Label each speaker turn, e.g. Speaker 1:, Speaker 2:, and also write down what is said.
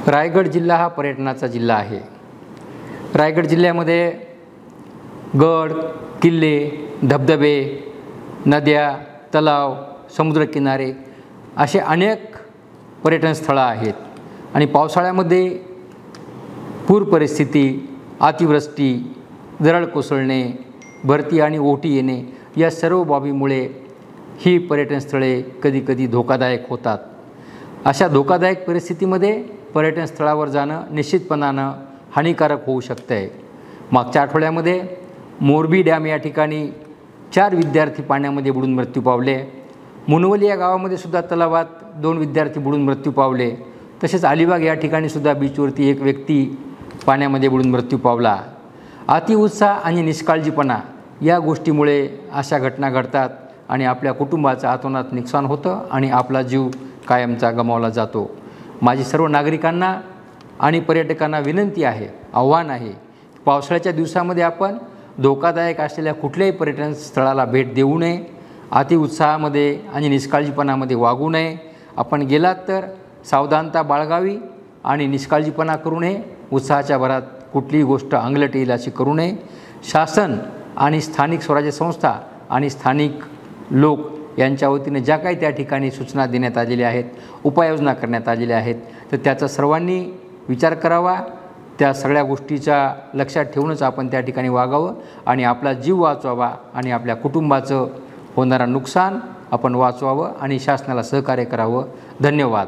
Speaker 1: रायगड जिल्हा हा पर्यटनाचा जिल्हा आहे। रायगड जिल्ह्यामध्ये गड, किल्ले, धबधबे, नद्या, तलाव, समुद्रकिनारे असे अनेक पर्यटन स्थळं आहेत आणि पावसाळ्यामध्ये पूर परिस्थिती, अतिवृष्टी, दरड कोसळणे, भरती आणि ओहोटी येणे या सर्व बाबीमुळे ही पर्यटन स्थळे कधीकधी धोकादायक होतात। अशा धोकादायक परिस्थितीमध्ये पर्यटन स्थळावर जाणं निश्चितपणानं हानिकारक होऊ शकते। मागच्या आठवड्यामध्ये मोरबी डॅम या ठिकाणी 4 विद्यार्थी पाण्यामध्ये बुडून मृत्यू पावले। मुनवली या गावामध्ये सुद्धा तलावात 2 विद्यार्थी बुडून मृत्यू पावले। तसेच अलिबाग या ठिकाणी सुद्धा बीचवरती एक व्यक्ती पाण्यामध्ये बुडून मृत्यू पावला। अतिउत्साह आणि निष्काळजीपणा या गोष्टीमुळे अशा घटना घडतात आणि आपल्या कुटुंबाचं अतोनात नुकसान होतं आणि आपला जीव कायमचा गमावला जातो। माझी सर्व नागरिकांना आणि पर्यटकांना विनंती आहे, आव्हान आहे, पावसाळ्याच्या दिवसामध्ये आपण धोकादायक असलेल्या कुठल्याही पर्यटन स्थळाला भेट देऊ नये, अतिउत्साहामध्ये आणि निष्काळजीपणामध्ये वागू नये। आपण गेलात तर सावधानता बाळगावी आणि निष्काळजीपणा करू नये। उत्साहाच्या भरात कुठलीही गोष्ट अंगलट येईल अशी करू नये। शासन आणि स्थानिक स्वराज्य संस्था आणि स्थानिक लोक यांच्या वतीने ज्या काही त्या ठिकाणी सूचना देण्यात आलेल्या आहेत, उपाययोजना करण्यात आलेल्या आहेत, तर त्याचा सर्वांनी विचार करावा। त्या सगळ्या गोष्टीचा लक्षात ठेवूनच आपण त्या ठिकाणी वागावं आणि आपला जीव वाचवावा आणि आपल्या कुटुंबाचं होणारं नुकसान आपण वाचवावं आणि शासनाला सहकार्य करावं। धन्यवाद।